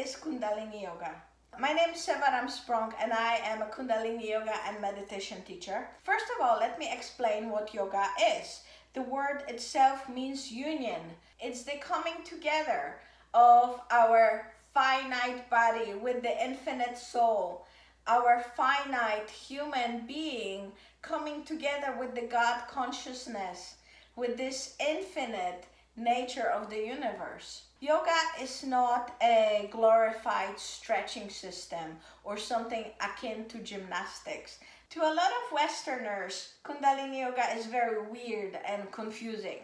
is Kundalini Yoga. My name is Seva-Ram Spronk and I am a Kundalini Yoga and meditation teacher. First of all, let me explain what yoga is. The word itself means union. It's the coming together of our finite body with the infinite soul, our finite human being coming together with the God consciousness, with this infinite nature of the universe. Yoga is not a glorified stretching system or something akin to gymnastics. To a lot of Westerners, Kundalini Yoga is very weird and confusing.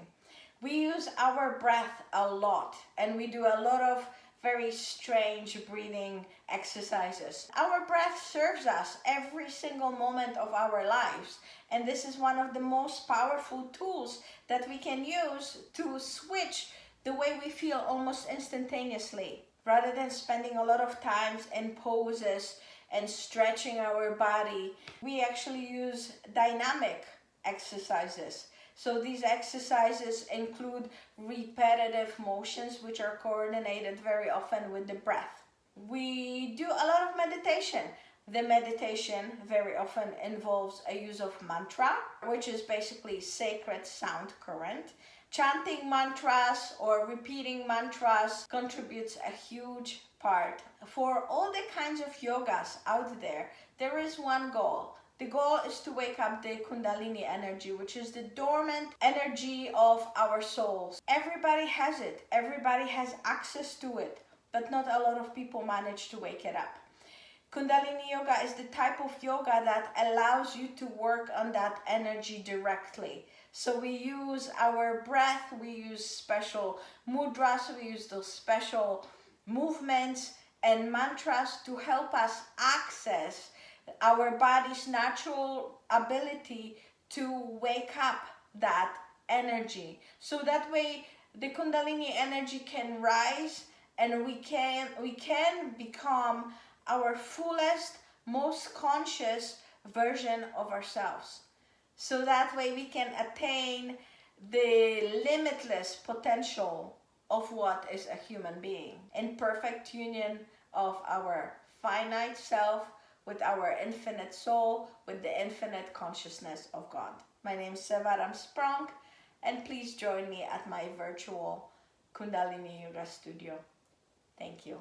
We use our breath a lot and we do a lot of very strange breathing exercises. Our breath serves us every single moment of our lives, and this is one of the most powerful tools that we can use to switch the way we feel almost instantaneously. Rather than spending a lot of time in poses and stretching our body, we actually use dynamic exercises. So these exercises include repetitive motions which are coordinated very often with the breath. We do a lot of meditation. The meditation very often involves a use of mantra, which is basically sacred sound current. Chanting mantras or repeating mantras contributes a huge part. For all the kinds of yogas out there, there is one goal. The goal is to wake up the Kundalini energy, which is the dormant energy of our souls. Everybody has it. Everybody has access to it, but not a lot of people manage to wake it up. Kundalini Yoga is the type of yoga that allows you to work on that energy directly. So we use our breath, we use special mudras, we use those special movements and mantras to help us access our body's natural ability to wake up that energy. So that way the Kundalini energy can rise and we can become our fullest, most conscious version of ourselves. So that way we can attain the limitless potential of what is a human being in perfect union of our finite self with our infinite soul, with the infinite consciousness of God. My name is Seva-Ram Spronk, and please join me at my virtual Kundalini Yoga studio. Thank you.